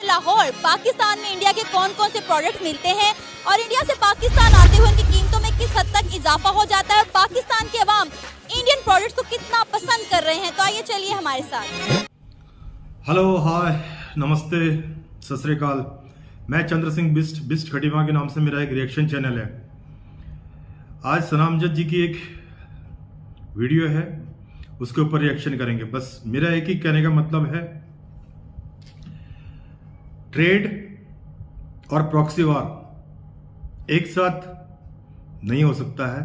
लाहौर पाकिस्तान में इंडिया के कौन कौन से प्रोडक्ट मिलते हैं और इंडिया से पाकिस्तान आते हुए उनकी कीमतों में किस हद तक इजाफा हो जाता है और पाकिस्तान के अवाम इंडियन प्रोडक्ट्स को कितना पसंद कर रहे हैं, तो आइए चलिए हमारे साथ। हेलो, हाय, नमस्ते, सत श्री अकाल। मैं चंद्र सिंह बिस्ट खटीमा के नाम से मेरा एक रिएक्शन चैनल है। आज सनाम जज जी की एक वीडियो है, उसके ऊपर रिएक्शन करेंगे। बस मेरा एक ही कहने का मतलब है, ट्रेड और प्रॉक्सी वार एक साथ नहीं हो सकता है।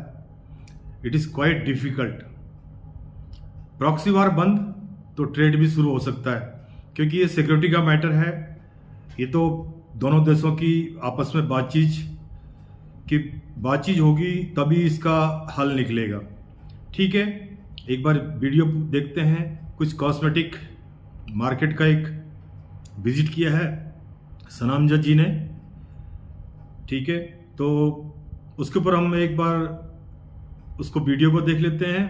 It is quite difficult. Proxy वार बंद तो ट्रेड भी शुरू हो सकता है, क्योंकि ये सिक्योरिटी का मैटर है। ये तो दोनों देशों की आपस में बातचीत होगी तभी इसका हल निकलेगा। ठीक है, एक बार वीडियो देखते हैं। कुछ कॉस्मेटिक मार्केट का एक विजिट किया है सनाम जज जी ने। ठीक है, तो उसके ऊपर हम एक बार उसको वीडियो को देख लेते हैं,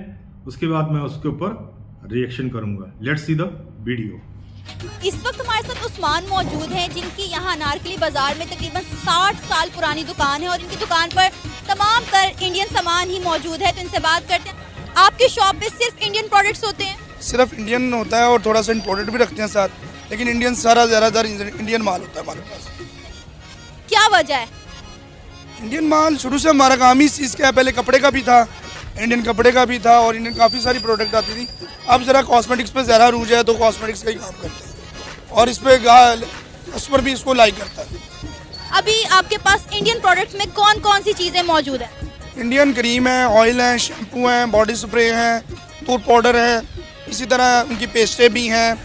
उसके बाद मैं उसके ऊपर रिएक्शन करूंगा। Let's see the video. इस वक्त हमारे साथ उस्मान मौजूद हैं, जिनकी यहाँ अनारकली बाजार में तकरीबन 60 साल पुरानी दुकान है और इनकी दुकान पर तमाम तर इंडियन सामान ही मौजूद है। तो इनसे बात करते हैं। आपके शॉप पे सिर्फ इंडियन प्रोडक्ट्स होते हैं? सिर्फ इंडियन होता है और थोड़ा सा इम्पोर्टेड भी रखते हैं साथ, लेकिन इंडियन सारा ज़्यादातर इंडियन माल होता है हमारे पास। क्या वजह है? इंडियन माल शुरू से हमारा काम ही इस चीज़ का है। पहले कपड़े का भी था, इंडियन कपड़े का भी था और इंडियन काफ़ी सारी प्रोडक्ट आती थी। अब ज़रा कॉस्मेटिक्स पे ज़्यादा रूज है, तो कॉस्मेटिक्स का ही काम करते हैं और इस पर कस्टमर भी इसको लाइक करता है। अभी आपके पास इंडियन प्रोडक्ट्स में कौन कौन सी चीज़ें मौजूद है? इंडियन क्रीम है, ऑयल है, शैम्पू है, बॉडी स्प्रे है, टूथ पाउडर है, इसी तरह उनकी पेस्टें भी हैं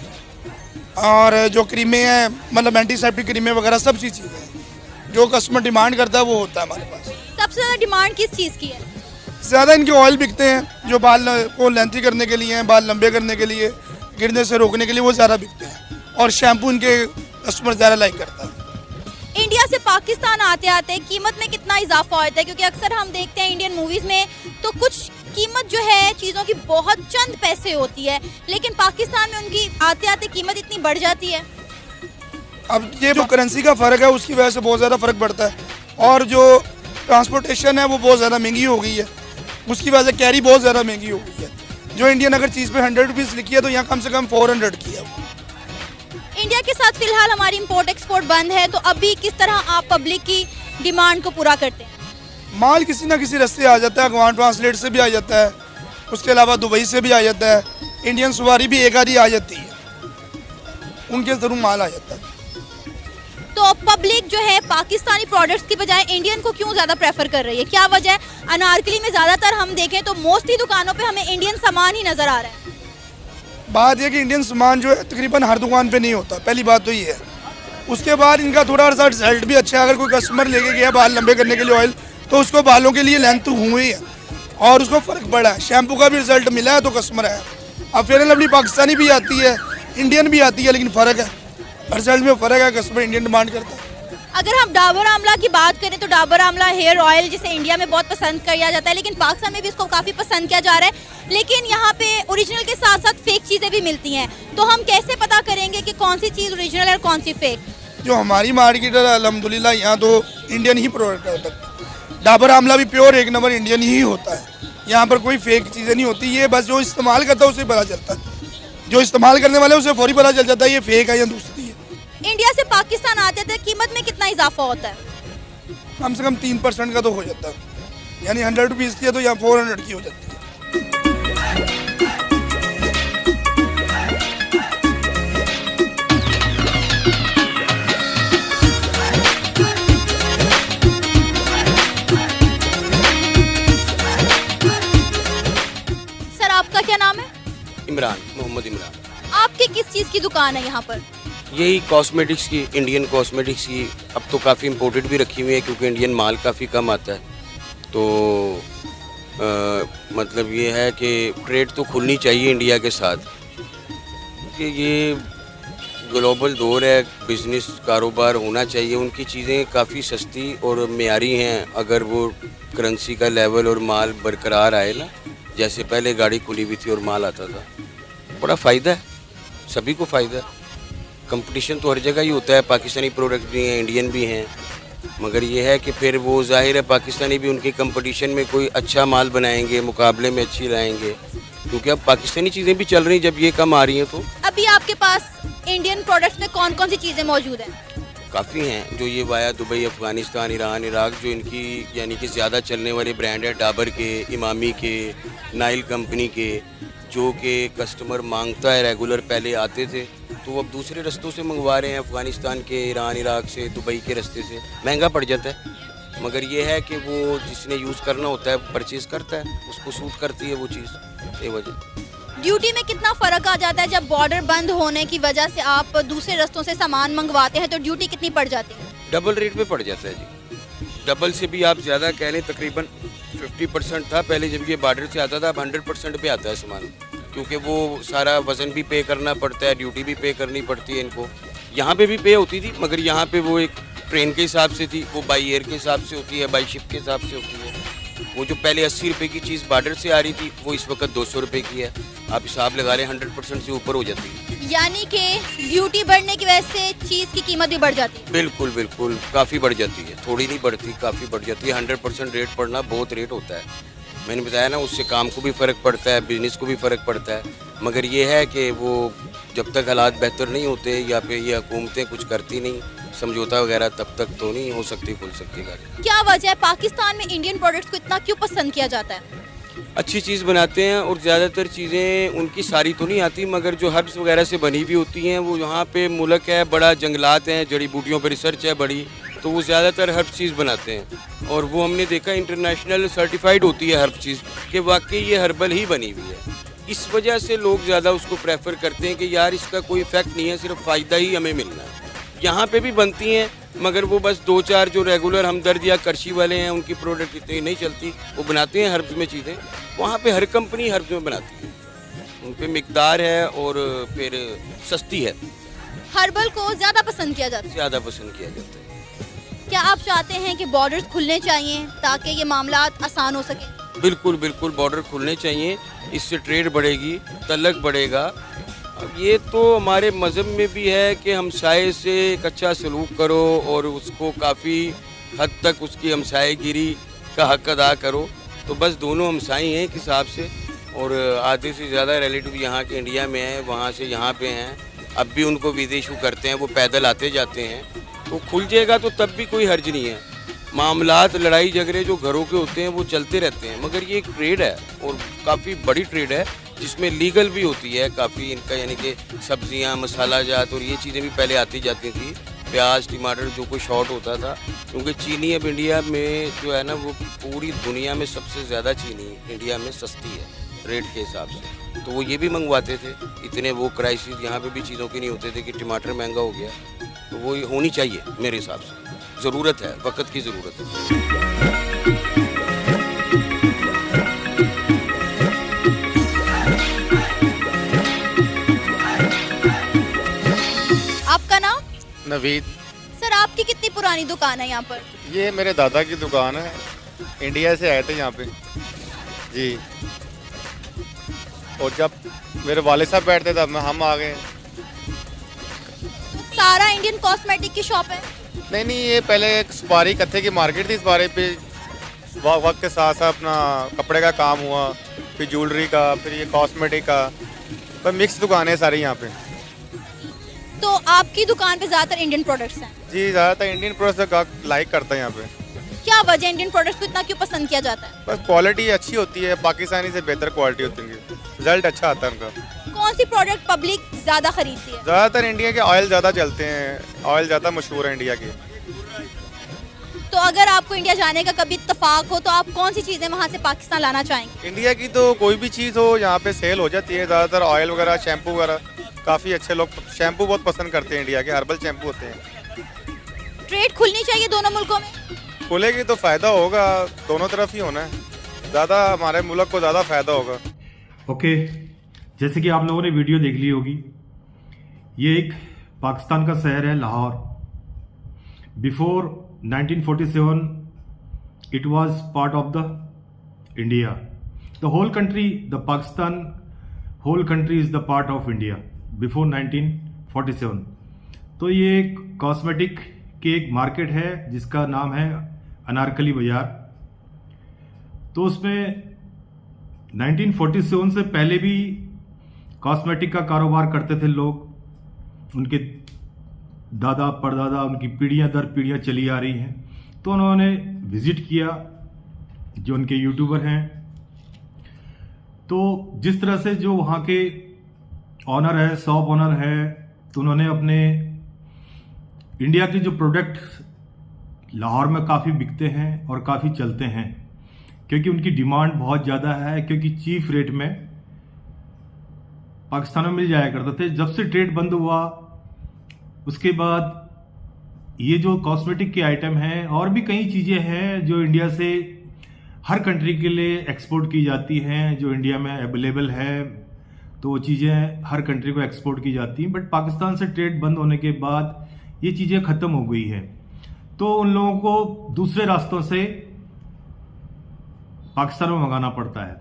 और जो क्रीमें हैं, मतलब एंटीसेप्टिक क्रीमें वगैरह सब सी चीज़ें हैं। जो कस्टमर डिमांड करता है वो होता है हमारे पास। सबसे ज़्यादा डिमांड किस चीज़ की है? ज़्यादा इनके ऑयल बिकते हैं, जो बाल को लेंथी करने के लिए हैं, बाल लंबे करने के लिए, गिरने से रोकने के लिए, वो ज़्यादा बिकते हैं और शैम्पू इनके कस्टमर ज़्यादा लाइक करता है। इंडिया से पाकिस्तान आते आते कीमत में कितना इजाफा होता है? क्योंकि अक्सर हम देखते हैं इंडियन मूवीज़ में तो कुछ कीमत जो है चीज़ों की बहुत चंद पैसे होती है, लेकिन पाकिस्तान में उनकी आते आते कीमत इतनी बढ़ जाती है। अब ये जो करेंसी का फ़र्क है उसकी वजह से बहुत ज़्यादा फ़र्क पड़ता है और जो ट्रांसपोर्टेशन है वो बहुत ज़्यादा महंगी हो गई है। उसकी वजह से कैरी बहुत ज़्यादा महंगी हो गई है। जो इंडियन अगर चीज़ पे 100 रुपीज़ लिखी है तो यहाँ कम से कम 400 की है। इंडिया के साथ फिलहाल हमारी इंपोर्ट एक्सपोर्ट बंद है, तो अभी किस तरह आप पब्लिक की डिमांड को पूरा करते हैं? माल किसी ना किसी रास्ते आ जाता है, अगवान ट्रांसलेट से भी आ जाता है, उसके अलावा दुबई से भी आ जाता है, इंडियन सवारी भी एक आधी आ जाती है, उनके ज़रूर माल आ जाता है। तो पब्लिक जो है पाकिस्तानी प्रोडक्ट्स की बजाय इंडियन को क्यों ज़्यादा प्रेफर कर रही है? क्या वजह है? अनारकली में ज़्यादातर हम देखें तो मोस्टली दुकानों पे हमें इंडियन सामान ही नज़र आ रहा है। बात यह कि इंडियन सामान जो है तकरीबन हर दुकान पे नहीं होता, पहली बात तो ये है। उसके बाद इनका थोड़ा सा रिजल्ट भी अच्छा है। अगर कोई कस्टमर लेके गया बाल लंबे करने के लिए ऑयल, तो उसको बालों के लिए लेंथ हुई है और उसको फ़र्क पड़ा है। शैम्पू का भी रिजल्ट मिला है तो कस्टमर है। अब फेयर एंड लवली पाकिस्तानी भी आती है, इंडियन भी आती है, लेकिन फ़र्क है, रिजल्ट में फ़र्क है। कस्टमर इंडियन डिमांड करता है। अगर हम डाबर आमला की बात करें तो डाबर आमला हेयर ऑयल जिसे इंडिया में बहुत पसंद किया जाता है, लेकिन पाकिस्तान में भी इसको काफ़ी पसंद किया जा रहा है। लेकिन यहाँ पे ओरिजिनल के साथ साथ फेक चीज़ें भी मिलती हैं, तो हम कैसे पता करेंगे कि कौन सी चीज़ ओरिजिनल है और कौन सी फेक? जो हमारी मार्केट है अल्हम्दुलिल्लाह यहाँ तो इंडियन ही प्रोडक्ट होता है। डाबर आमला भी प्योर एक नंबर इंडियन ही होता है। यहाँ पर कोई फेक चीज़ें नहीं होती। ये बस जो इस्तेमाल करता है उसे पता चलता है, जो इस्तेमाल करने वाले उसे फौरी पता चल जाता है ये फेक है या दूसरी है। इंडिया से पाकिस्तान आते थे कीमत में कितना इजाफा होता है? कम से कम 3% का तो हो जाता है, यानी 100 रुपीज़ की है तो यहाँ 400 की हो जाती है। सर, आपका क्या नाम है? इमरान, मोहम्मद इमरान। आपकी किस चीज़ की दुकान है यहाँ पर? यही कॉस्मेटिक्स की, इंडियन कॉस्मेटिक्स की। अब तो काफ़ी इम्पोर्टेड भी रखी हुई है क्योंकि इंडियन माल काफ़ी कम आता है। तो मतलब ये है कि ट्रेड तो खुलनी चाहिए इंडिया के साथ, कि ये ग्लोबल दौर है, बिज़नेस कारोबार होना चाहिए। उनकी चीज़ें काफ़ी सस्ती और मेयारी हैं अगर वो करेंसी का लेवल और माल बरकरार आए ना, जैसे पहले गाड़ी खुली हुई थी और माल आता था। बड़ा फ़ायदा है, सभी को फ़ायदा है। कंपटीशन तो हर जगह ही होता है, पाकिस्तानी प्रोडक्ट भी हैं, इंडियन भी हैं, मगर ये है कि फिर वो ज़ाहिर है पाकिस्तानी भी उनके कंपटीशन में कोई अच्छा माल बनाएंगे, मुकाबले में अच्छी लाएंगे, क्योंकि अब पाकिस्तानी चीज़ें भी चल रही हैं जब ये कम आ रही हैं तो। अभी आपके पास इंडियन प्रोडक्ट्स में कौन कौन सी चीजें मौजूद हैं? काफ़ी हैं जो ये via Dubai, Afghanistan, Iran, Iraq, जो इनकी यानी कि ज़्यादा चलने वाले ब्रांड है, डाबर के, इमामी के, नाइल कंपनी के, जो कि कस्टमर मांगता है रेगुलर, पहले आते थे तो अब दूसरे रास्तों से मंगवा रहे हैं, अफ़गानिस्तान के, ईरान, इराक से, दुबई के रास्ते से। महंगा पड़ जाता है, मगर ये है कि वो जिसने यूज़ करना होता है परचेज़ करता है, उसको सूट करती है वो चीज़, ये वजह। ड्यूटी में कितना फर्क आ जाता है जब बॉर्डर बंद होने की वजह से आप दूसरे रास्तों से सामान मंगवाते हैं, तो ड्यूटी कितनी पड़ जाती है? डबल रेट पे पड़ जाता है जी, डबल से भी आप ज़्यादा कह लें, तकरीबन 50% था पहले जब ये बॉर्डर से आता था, अब 100% पे आता है सामान, क्योंकि वो सारा वज़न भी पे करना पड़ता है, ड्यूटी भी पे करनी पड़ती है इनको। यहाँ पे भी पे होती थी, मगर यहाँ पे वो एक ट्रेन के हिसाब से थी, वो बाई एयर के हिसाब से होती है, बाई शिप के हिसाब से होती है। वो जो पहले 80 रुपये की चीज़ बॉर्डर से आ रही थी, वो इस वक्त 200 रुपये की है। आप हिसाब लगा लें, 100% से ऊपर हो जाती है। यानी कि ड्यूटी बढ़ने की वजह से चीज़ की कीमत भी बढ़ जाती है? बिल्कुल बिल्कुल, काफ़ी बढ़ जाती है, थोड़ी नहीं बढ़ती, काफ़ी बढ़ जाती है। 100% रेट पड़ना बहुत रेट होता है, मैंने बताया ना, उससे काम को भी फ़र्क पड़ता है, बिजनेस को भी फ़र्क पड़ता है, मगर ये है कि वो जब तक हालात बेहतर नहीं होते या फिर ये हुकूमतें कुछ करती नहीं, समझौता वगैरह, तब तक तो नहीं हो सकती, खुल सकती गाड़ी। क्या वजह है पाकिस्तान में इंडियन प्रोडक्ट्स को इतना क्यों पसंद किया जाता है? अच्छी चीज़ बनाते हैं और ज़्यादातर चीज़ें उनकी सारी तो नहीं आती, मगर जो हर्ब्स वगैरह से बनी हुई होती हैं, वो यहाँ पे मुल्क है बड़ा, जंगलात हैं, जड़ी बूटियों पर रिसर्च है बड़ी, तो वो ज़्यादातर हर्ब चीज़ बनाते हैं और वो हमने देखा इंटरनेशनल सर्टिफाइड होती है हर्ब चीज़ कि वाकई ये हर्बल ही बनी हुई है। इस वजह से लोग ज़्यादा उसको प्रेफर करते हैं कि यार इसका कोई इफेक्ट नहीं है, सिर्फ फ़ायदा ही हमें मिलना है। यहाँ पे भी बनती हैं, मगर वो बस 2-4 जो रेगुलर हमदर्द या करशी वाले हैं, उनकी प्रोडक्ट इतनी नहीं चलती, वो बनाते हैं हर्ब्स में चीज़ें। वहाँ पे हर कंपनी हर्ब्स में बनाती है, उन पे मिकदार है और फिर सस्ती है, हर्बल को ज़्यादा पसंद किया जाता है? ज़्यादा पसंद किया जाता है। क्या आप चाहते हैं कि बॉर्डर्स खुलने चाहिए ताकि ये मामलात आसान हो सके? बिल्कुल बिल्कुल, बॉर्डर खुलने चाहिए, इससे ट्रेड बढ़ेगी, तलक बढ़ेगा। अब ये तो हमारे मज़हब में भी है कि हमसाये से एक अच्छा सलूक करो और उसको काफ़ी हद तक उसकी हमसायेगिरी का हक अदा करो। तो बस दोनों हमसाई हैं एक हिसाब से, और आधे से ज़्यादा रिलेटिव यहाँ के इंडिया में हैं, वहाँ से यहाँ पे हैं, अब भी उनको वीज़े इशू करते हैं, वो पैदल आते जाते हैं। तो खुल जाएगा तो तब भी कोई हर्ज नहीं है। मामलात, लड़ाई झगड़े जो घरों के होते हैं वो चलते रहते हैं, मगर ये एक ट्रेड है और काफ़ी बड़ी ट्रेड है, जिसमें लीगल भी होती है काफ़ी इनका, यानी कि सब्जियां, मसाला जात और ये चीज़ें भी पहले आती जाती थी, प्याज, टमाटर जो कोई शॉर्ट होता था, क्योंकि चीनी अब इंडिया में जो है ना, वो पूरी दुनिया में सबसे ज़्यादा चीनी इंडिया में सस्ती है रेट के हिसाब से, तो वो ये भी मंगवाते थे। इतने वो क्राइसिस यहाँ पे भी चीज़ों के नहीं होते थे कि टमाटर महंगा हो गया, तो वो होनी चाहिए मेरे हिसाब से, ज़रूरत है, वक्त की ज़रूरत है। आपका नाम? नवीद। सर, आपकी कितनी पुरानी दुकान है यहाँ पर? ये मेरे दादा की दुकान है, इंडिया से आए थे यहाँ पे जी, और जब मेरे वाले साहब बैठते तब हम आ गए। सारा इंडियन कॉस्मेटिक की शॉप है? नहीं, ये पहले एक सुपारी कत्थे की मार्केट थी, इस बारे पे वक्त के साथ साथ अपना कपड़े का काम हुआ, फिर ज्वेलरी का, फिर ये कॉस्मेटिक का, पर मिक्स दुकानें सारी यहाँ पे। तो आपकी दुकान पे ज़्यादातर इंडियन प्रोडक्ट्स हैं? जी, ज़्यादातर इंडियन प्रोडक्ट्स लाइक करता है यहाँ पे। क्या वजह इंडियन प्रोडक्ट्स को इतना क्यों पसंद किया जाता है? बस क्वालिटी अच्छी होती है, पाकिस्तानी से बेहतर क्वालिटी होती है, रिजल्ट अच्छा आता है उनका। कौन सी प्रोडक्ट पब्लिक ज़्यादा खरीदती है? ज़्यादातर इंडिया के ऑयल ज़्यादा चलते हैं, ऑयल ज़्यादा मशहूर है इंडिया के। तो अगर आपको इंडिया जाने का कभी इत्तेफाक हो तो आप कौन सी चीज़ें वहाँ से पाकिस्तान लाना चाहेंगे? इंडिया की तो कोई भी चीज़ हो यहाँ पे सेल हो जाती है, ज़्यादातर ऑयल वगैरह, शैम्पू वगैरह, काफ़ी अच्छे लोग शैम्पू बहुत पसंद करते हैं, इंडिया के हर्बल शैम्पू होते हैं। ट्रेड खुलनी चाहिए दोनों मुल्कों में? खुलेगी तो फ़ायदा होगा, दोनों तरफ ही होना है, ज़्यादा हमारे मुल्क को ज़्यादा फ़ायदा होगा। ओके, जैसे कि आप लोगों ने वीडियो देख ली होगी, ये एक पाकिस्तान का शहर है Lahore. Before 1947 it was part of the India. The whole country, the Pakistan whole country is the part of India before 1947। तो ये एक कॉस्मेटिक की एक मार्केट है जिसका नाम है अनारकली बाजार। तो उसमें 1947 से पहले भी कॉस्मेटिक का कारोबार करते थे लोग, उनके दादा परदादा, उनकी पीढ़ियां दर पीढ़ियां चली आ रही हैं। तो उन्होंने विजिट किया, जो उनके यूट्यूबर हैं। तो जिस तरह से जो वहाँ के ऑनर है, शॉप ऑनर है, तो उन्होंने अपने इंडिया के जो प्रोडक्ट लाहौर में काफ़ी बिकते हैं और काफ़ी चलते हैं, क्योंकि उनकी डिमांड बहुत ज़्यादा है, क्योंकि चीफ रेट में पाकिस्तान में मिल जाया करते थे। जब से ट्रेड बंद हुआ उसके बाद ये जो कॉस्मेटिक के आइटम हैं और भी कई चीज़ें हैं जो इंडिया से हर कंट्री के लिए एक्सपोर्ट की जाती हैं, जो इंडिया में अवेलेबल है, तो वो चीज़ें हर कंट्री को एक्सपोर्ट की जाती हैं। बट पाकिस्तान से ट्रेड बंद होने के बाद ये चीज़ें ख़त्म हो गई हैं, तो उन लोगों को दूसरे रास्तों से पाकिस्तान में मंगाना पड़ता है।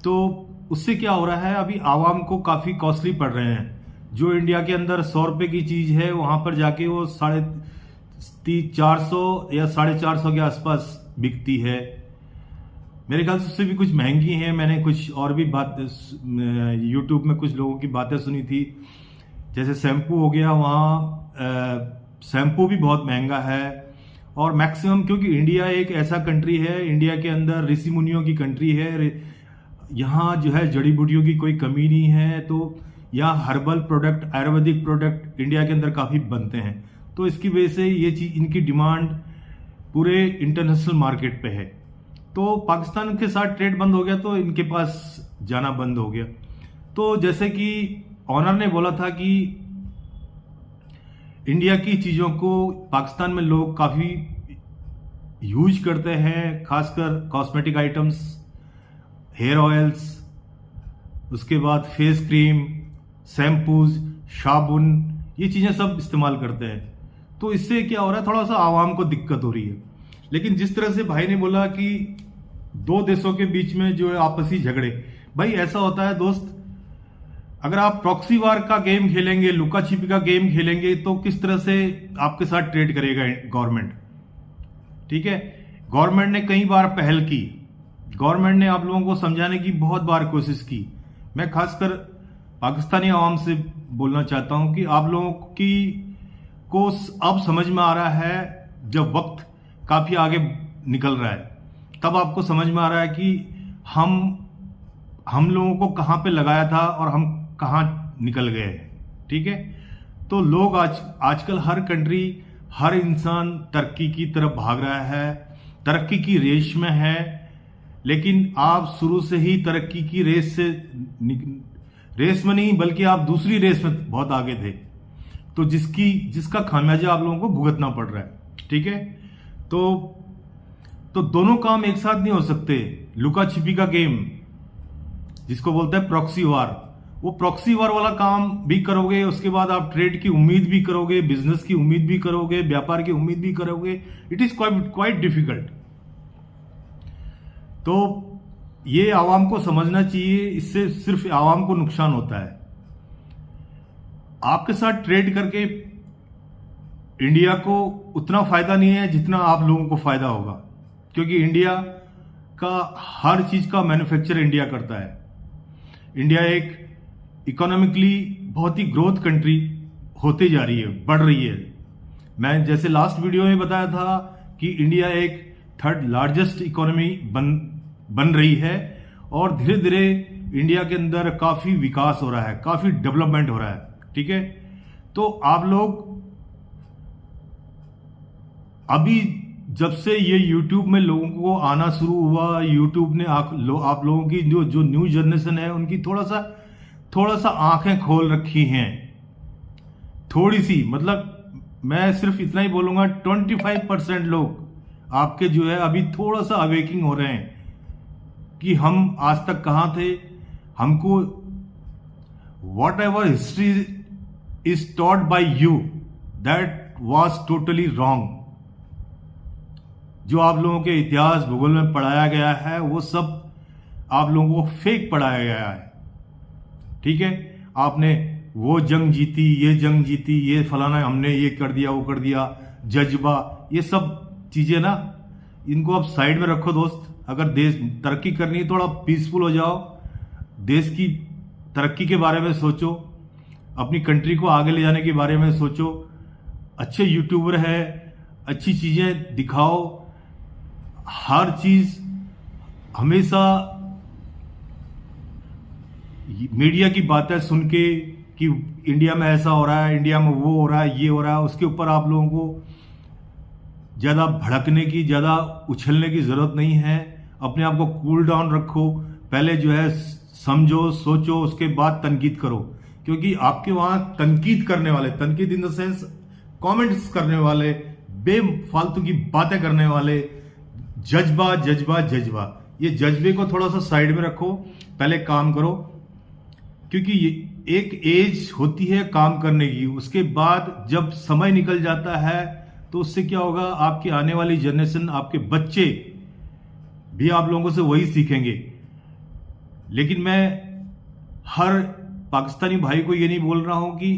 तो उससे क्या हो रहा है, अभी आवाम को काफ़ी कॉस्टली पड़ रहे हैं। जो इंडिया के अंदर 100 रुपये की चीज़ है, वहाँ पर जाके वो 450 या 450 के आसपास बिकती है। मेरे ख्याल से उससे भी कुछ महंगी हैं। मैंने कुछ और भी बात यूट्यूब में कुछ लोगों की बातें सुनी थी, जैसे शैम्पू हो गया, वहाँ शैम्पू भी बहुत महंगा है। और मैक्सिमम, क्योंकि इंडिया एक ऐसा कंट्री है, इंडिया के अंदर ऋषि मुनियों की कंट्री है, यहाँ जो है जड़ी बूटियों की कोई कमी नहीं है। तो यहाँ herbal product, Ayurvedic product India के अंदर काफ़ी बनते हैं। तो इसकी वजह से ये चीज़, इनकी डिमांड पूरे इंटरनेशनल मार्केट पे है। तो पाकिस्तान के साथ ट्रेड बंद हो गया तो इनके पास जाना बंद हो गया। तो जैसे कि ऑनर ने बोला था कि इंडिया की चीज़ों को पाकिस्तान में लोग काफ़ी यूज करते हैं, खासकर कॉस्मेटिक आइटम्स, हेयर ऑयल्स, उसके बाद फेस क्रीम, शैम्पूज, साबुन, ये चीज़ें सब इस्तेमाल करते हैं। तो इससे क्या हो रहा है, थोड़ा सा आवाम को दिक्कत हो रही है। लेकिन जिस तरह से भाई ने बोला कि दो देशों के बीच में जो है आपसी झगड़े, भाई ऐसा होता है दोस्त, अगर आप प्रॉक्सी वार का गेम खेलेंगे, लुका छिपी का गेम खेलेंगे, तो किस तरह से आपके साथ ट्रेड करेगा गवर्नमेंट। ठीक है, गवर्नमेंट ने कई बार पहल की, गवर्नमेंट ने आप लोगों को समझाने की बहुत बार कोशिश की। मैं खासकर पाकिस्तानी आवाम से बोलना चाहता हूं कि आप लोगों को अब समझ में आ रहा है, जब वक्त काफी आगे निकल रहा है, तब आपको समझ में आ रहा है कि हम लोगों को कहां पे लगाया था और हम कहां निकल गए हैं। ठीक है, तो लोग आजकल हर कंट्री, हर इंसान तरक्की की तरफ भाग रहा है, तरक्की की रेस में है। लेकिन आप शुरू से ही तरक्की की रेस में नहीं, बल्कि आप दूसरी रेस में बहुत आगे थे, तो जिसका खामियाजा आप लोगों को भुगतना पड़ रहा है। ठीक है, तो दोनों काम एक साथ नहीं हो सकते। लुका छिपी का गेम, जिसको बोलते हैं प्रॉक्सी वार, वो प्रॉक्सी वार वाला काम भी करोगे, उसके बाद आप ट्रेड की उम्मीद भी करोगे, बिजनेस की उम्मीद भी करोगे, व्यापार की उम्मीद भी करोगे। It is quite difficult. तो ये आवाम को समझना चाहिए, इससे सिर्फ आवाम को नुकसान होता है। आपके साथ ट्रेड करके इंडिया को उतना फायदा नहीं है जितना आप लोगों को फायदा होगा, क्योंकि इंडिया का हर चीज का मैन्युफैक्चर इंडिया करता है। इंडिया एक इकोनॉमिकली बहुत ही ग्रोथ कंट्री होती जा रही है, बढ़ रही है। मैं जैसे लास्ट वीडियो में बताया था कि इंडिया एक 3rd लार्जेस्ट इकोनॉमी बन रही है, और धीरे धीरे इंडिया के अंदर काफी विकास हो रहा है, काफी डेवलपमेंट हो रहा है। ठीक है, तो आप लोग अभी जब से ये YouTube में लोगों को आना शुरू हुआ, YouTube ने आप लोगों की जो न्यू जनरेशन है, उनकी थोड़ा सा आंखें खोल रखी हैं, थोड़ी सी, मतलब मैं सिर्फ इतना ही बोलूंगा, 25% लोग आपके जो है अभी थोड़ा सा अवेकिंग हो रहे हैं कि हम आज तक कहां थे। हमको what ever history is taught by you, that was totally wrong. जो आप लोगों के इतिहास भूगोल में पढ़ाया गया है, वो सब आप लोगों को फेक पढ़ाया गया है। ठीक है, आपने वो जंग जीती, ये जंग जीती, ये फलाना हमने ये कर दिया, वो कर दिया, जज्बा, ये सब चीजें ना, इनको आप साइड में रखो दोस्त। अगर देश तरक्की करनी है, थोड़ा पीसफुल हो जाओ, देश की तरक्की के बारे में सोचो, अपनी कंट्री को आगे ले जाने के बारे में सोचो। अच्छे यूट्यूबर है, अच्छी चीजें दिखाओ। हर चीज हमेशा मीडिया की बातें सुन के कि इंडिया में ऐसा हो रहा है, इंडिया में वो हो रहा है, ये हो रहा है, उसके ऊपर आप लोगों को ज़्यादा भड़कने की, ज़्यादा उछलने की ज़रूरत नहीं है। अपने आप को कूल डाउन रखो, पहले जो है समझो, सोचो, उसके बाद तनकीद करो। क्योंकि आपके वहाँ तनकीद करने वाले, तनकीद इन द सेंस कमेंट्स करने वाले, बेफालतू की बातें करने वाले, जज्बा जज्बा जज्बा, ये जज्बे को थोड़ा सा साइड में रखो, पहले काम करो। क्योंकि ये एक एज होती है काम करने की, उसके बाद जब समय निकल जाता है तो उससे क्या होगा, आपकी आने वाली जनरेशन, आपके बच्चे भी आप लोगों से वही सीखेंगे। लेकिन मैं हर पाकिस्तानी भाई को ये नहीं बोल रहा हूं कि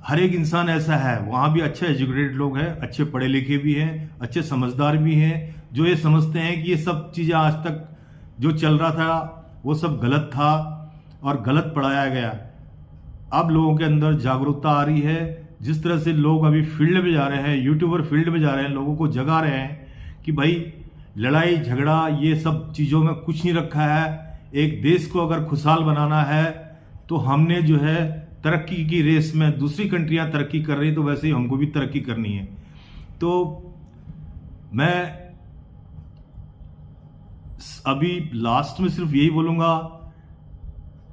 हर एक इंसान ऐसा है, वहां भी अच्छे एजुकेटेड लोग हैं, अच्छे पढ़े लिखे भी हैं, अच्छे समझदार भी हैं, जो ये समझते हैं कि ये सब चीजें आज तक जो चल रहा था वो सब गलत था और गलत पढ़ाया गया। अब लोगों के अंदर जागरूकता आ रही है। जिस तरह से लोग अभी फील्ड में जा रहे हैं, यूट्यूबर फील्ड में जा रहे हैं, लोगों को जगा रहे हैं कि भाई लड़ाई झगड़ा ये सब चीज़ों में कुछ नहीं रखा है। एक देश को अगर खुशहाल बनाना है तो हमने जो है तरक्की की रेस में, दूसरी कंट्रियां तरक्की कर रही तो वैसे ही हमको भी तरक्की करनी है। तो मैं अभी लास्ट में सिर्फ यही बोलूंगा,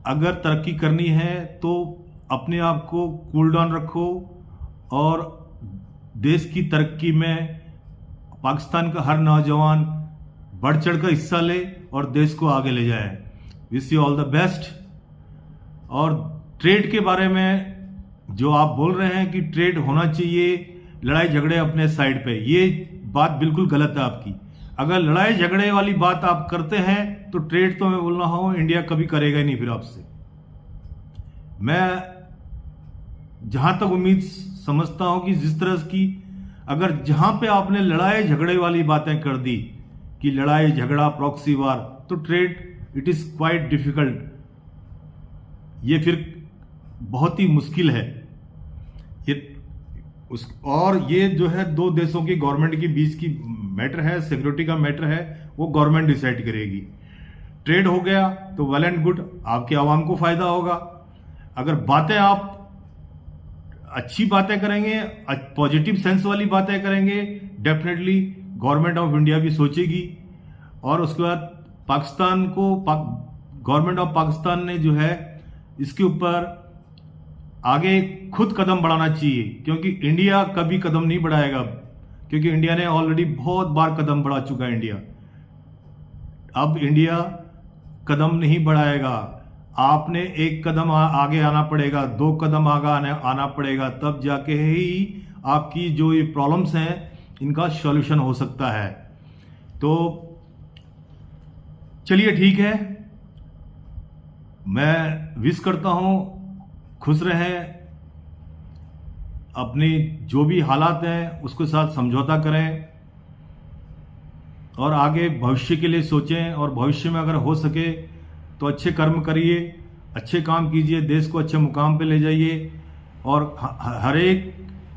अगर तरक्की करनी है तो अपने आप को कूल डाउन रखो और देश की तरक्की में पाकिस्तान का हर नौजवान बढ़ चढ़ कर हिस्सा ले और देश को आगे ले जाए। Wish you all the best. और ट्रेड के बारे में जो आप बोल रहे हैं कि ट्रेड होना चाहिए, लड़ाई झगड़े अपने साइड पे, ये बात बिल्कुल गलत है आपकी। अगर लड़ाई झगड़े वाली बात आप करते हैं तो ट्रेड तो मैं बोल रहा हूं इंडिया कभी करेगा ही नहीं फिर आपसे। मैं जहां तक उम्मीद समझता हूं कि जिस तरह की अगर जहां पे आपने लड़ाई झगड़े वाली बातें कर दी कि लड़ाई झगड़ा प्रॉक्सी वार, तो trade it is quite difficult, ये फिर बहुत ही मुश्किल है। और ये जो है दो देशों की गवर्नमेंट के बीच की मैटर है, सिक्योरिटी का मैटर है, वो गवर्नमेंट डिसाइड करेगी। ट्रेड हो गया तो वेल एंड गुड, आपके आवाम को फायदा होगा। अगर बातें आप अच्छी बातें करेंगे, पॉजिटिव सेंस वाली बातें करेंगे, डेफिनेटली गवर्नमेंट ऑफ इंडिया भी सोचेगी। और उसके बाद पाकिस्तान को गवर्नमेंट ऑफ पाकिस्तान ने जो है इसके ऊपर आगे खुद कदम बढ़ाना चाहिए, क्योंकि इंडिया कभी कदम नहीं बढ़ाएगा, क्योंकि इंडिया ने ऑलरेडी बहुत बार कदम बढ़ा चुका है इंडिया। अब इंडिया कदम नहीं बढ़ाएगा, आपने एक कदम आगे आना पड़ेगा, 2 कदम आगे आना पड़ेगा, तब जाके ही आपकी जो ये प्रॉब्लम्स हैं इनका सॉल्यूशन हो सकता है। तो चलिए ठीक है, मैं विश करता हूं खुश रहें, अपनी जो भी हालात हैं उसके साथ समझौता करें और आगे भविष्य के लिए सोचें। और भविष्य में अगर हो सके तो अच्छे कर्म करिए, अच्छे काम कीजिए, देश को अच्छे मुकाम पे ले जाइए और हर एक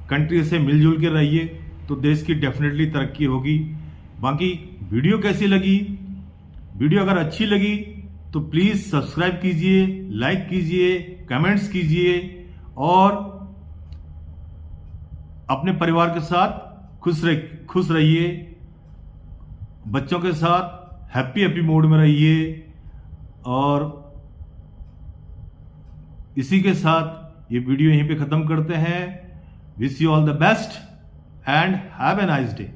कंट्री से मिलजुल के रहिए, तो देश की डेफिनेटली तरक्की होगी। बाकी वीडियो कैसी लगी? वीडियो अगर अच्छी लगी तो प्लीज़ सब्सक्राइब कीजिए, लाइक कीजिए, कमेंट्स कीजिए और अपने परिवार के साथ खुश रहिए, बच्चों के साथ हैप्पी मूड में रहिए। और इसी के साथ ये वीडियो यहीं पे ख़त्म करते हैं। Wish you all the best and have a nice day.